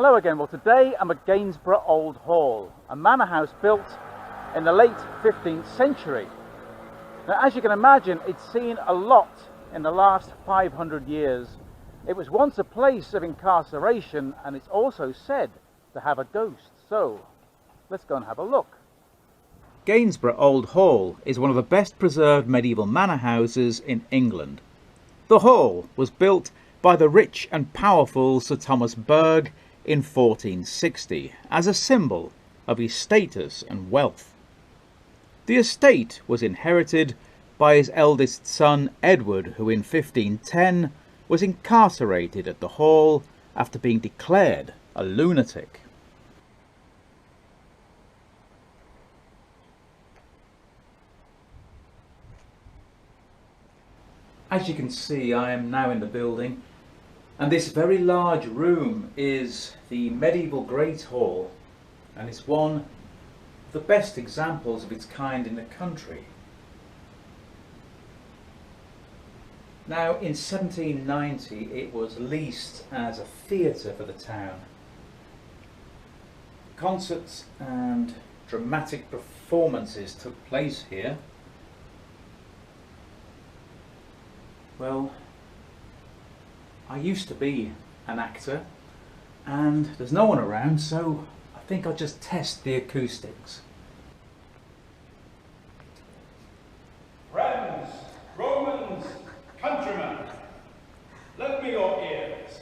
Hello again. Well, today I'm at Gainsborough Old Hall, a manor house built in the late 15th century. Now, as you can imagine, it's seen a lot in the last 500 years. It was once a place of incarceration, and it's also said to have a ghost. So, let's go and have a look. Gainsborough Old Hall is one of the best preserved medieval manor houses in England. The hall was built by the rich and powerful Sir Thomas Berg in 1460 as a symbol of his status and wealth. The estate was inherited by his eldest son Edward, who in 1510 was incarcerated at the hall after being declared a lunatic. As you can see, I am now in the building, and this very large room is the medieval Great Hall, and it's one of the best examples of its kind in the country. Now, in 1790 it was leased as a theatre for the town. Concerts and dramatic performances took place here. Well, I used to be an actor, and there's no one around, so I think I'll just test the acoustics. Friends, Romans, countrymen, lend me your ears.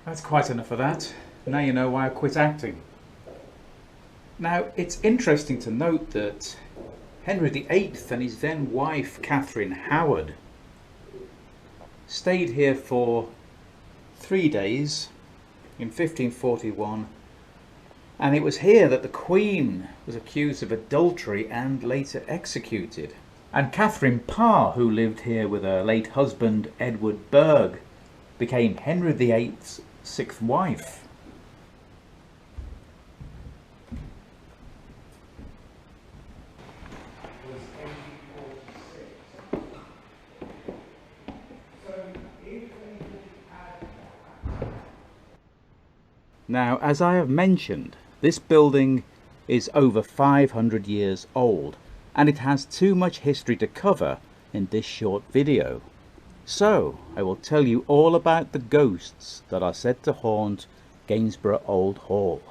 That's quite enough of that. Now you know why I quit acting. Now, it's interesting to note that Henry VIII and his then wife Catherine Howard stayed here for 3 days in 1541, and it was here that the Queen was accused of adultery and later executed. And Catherine Parr, who lived here with her late husband Edward Berg, became Henry VIII's 6th wife. Now, as I have mentioned, this building is over 500 years old, and it has too much history to cover in this short video. So, I will tell you all about the ghosts that are said to haunt Gainsborough Old Hall.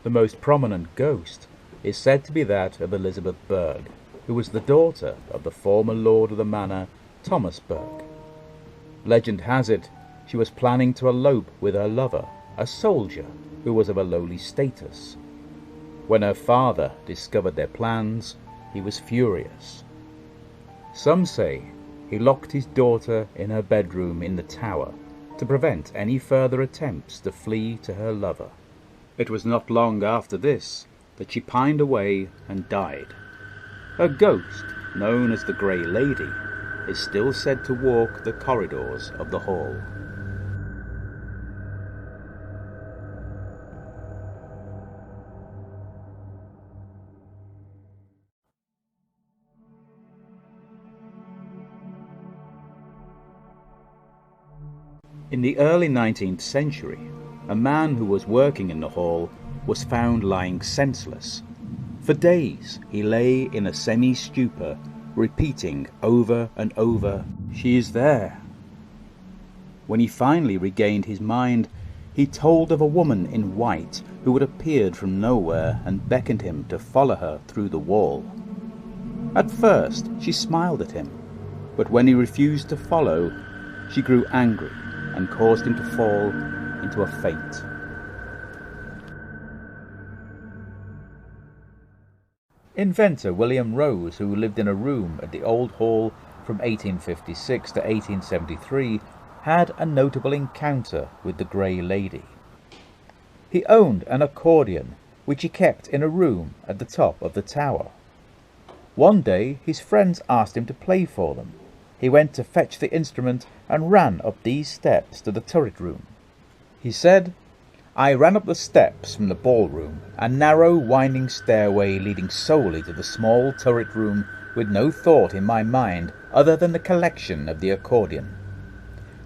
The most prominent ghost is said to be that of Elizabeth Berg, who was the daughter of the former lord of the manor, Thomas Berg. Legend has it she was planning to elope with her lover, a soldier who was of a lowly status. When her father discovered their plans, he was furious. Some say he locked his daughter in her bedroom in the tower to prevent any further attempts to flee to her lover. It was not long after this that she pined away and died. Her ghost, known as the Grey Lady, is still said to walk the corridors of the hall. In the early 19th century, a man who was working in the hall was found lying senseless. For days he lay in a semi-stupor, repeating over and over, "She is there." When he finally regained his mind, he told of a woman in white who had appeared from nowhere and beckoned him to follow her through the wall. At first she smiled at him, but when he refused to follow, she grew angry and caused him to fall into a faint. Inventor William Rose, who lived in a room at the Old Hall from 1856 to 1873, had a notable encounter with the Grey Lady. He owned an accordion, which he kept in a room at the top of the tower. One day his friends asked him to play for them. He went to fetch the instrument and ran up these steps to the turret room. He said, "I ran up the steps from the ballroom, a narrow winding stairway leading solely to the small turret room, with no thought in my mind other than the collection of the accordion.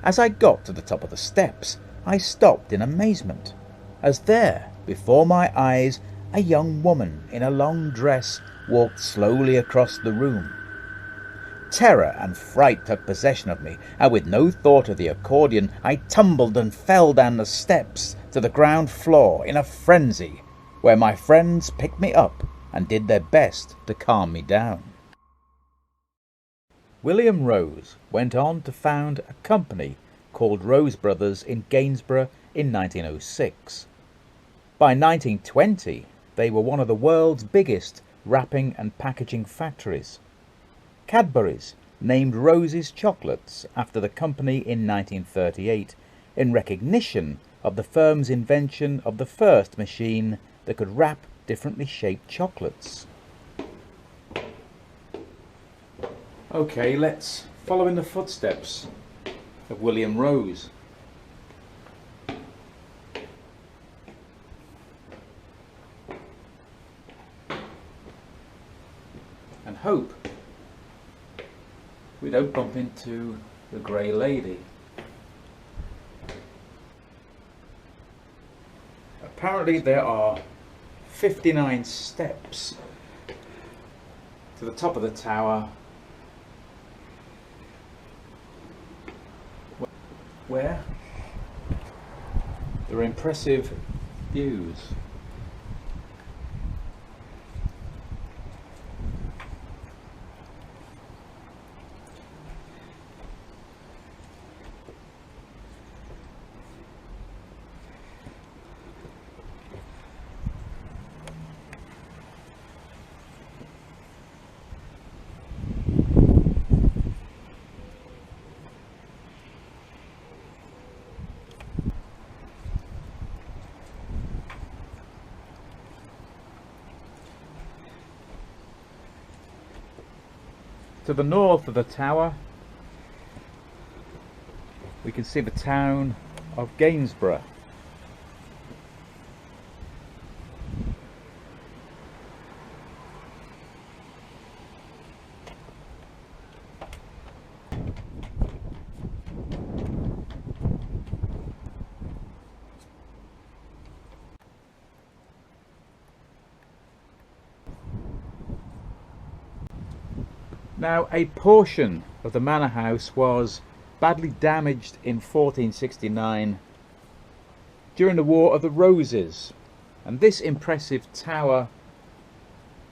As I got to the top of the steps, I stopped in amazement, as there, before my eyes, a young woman in a long dress walked slowly across the room. Terror and fright took possession of me, and with no thought of the accordion, I tumbled and fell down the steps to the ground floor in a frenzy, where my friends picked me up and did their best to calm me down. William Rose went on to found a company called Rose Brothers in Gainsborough in 1906. By 1920, they were one of the world's biggest wrapping and packaging factories. Cadbury's named Rose's chocolates after the company in 1938 in recognition of the firm's invention of the first machine that could wrap differently shaped chocolates. Okay, let's follow in the footsteps of William Rose. And hope we don't bump into the Grey Lady. Apparently there are 59 steps to the top of the tower where there are impressive views. To the north of the tower, we can see the town of Gainsborough. Now, a portion of the manor house was badly damaged in 1469 during the War of the Roses, and this impressive tower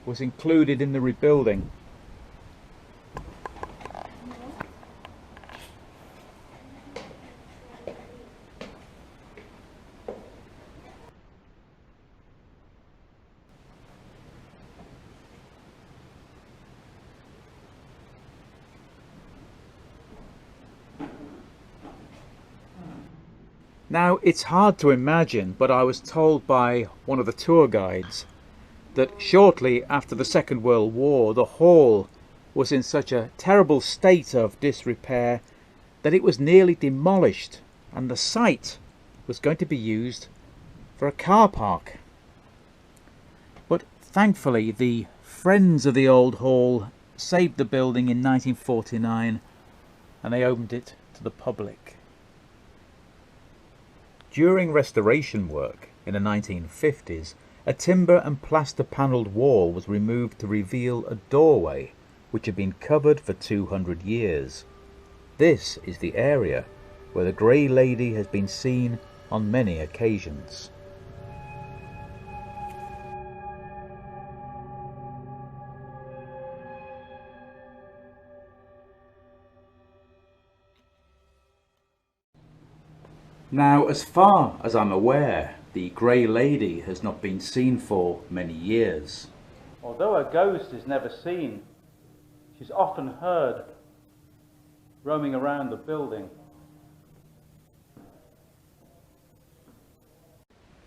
was included in the rebuilding. Now, it's hard to imagine, but I was told by one of the tour guides that shortly after the Second World War, the hall was in such a terrible state of disrepair that it was nearly demolished, and the site was going to be used for a car park. But thankfully, the friends of the old hall saved the building in 1949, and they opened it to the public. During restoration work in the 1950s, a timber and plaster panelled wall was removed to reveal a doorway which had been covered for 200 years. This is the area where the Grey Lady has been seen on many occasions. Now, as far as I'm aware, the Grey Lady has not been seen for many years. Although a ghost is never seen, she's often heard roaming around the building.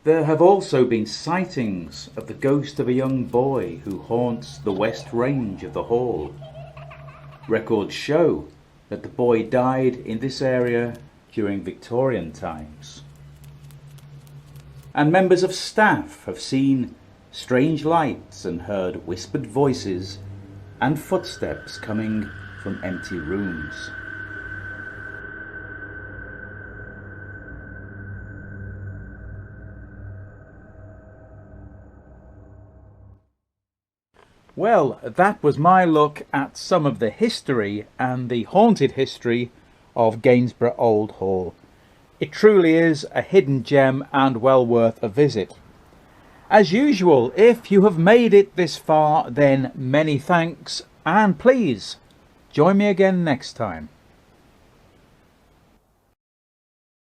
There have also been sightings of the ghost of a young boy who haunts the west range of the hall. Records show that the boy died in this area during Victorian times. And members of staff have seen strange lights and heard whispered voices and footsteps coming from empty rooms. Well, that was my look at some of the history and the haunted history of Gainsborough Old Hall. It truly is a hidden gem and well worth a visit. As usual, if you have made it this far, then many thanks, and please join me again next time.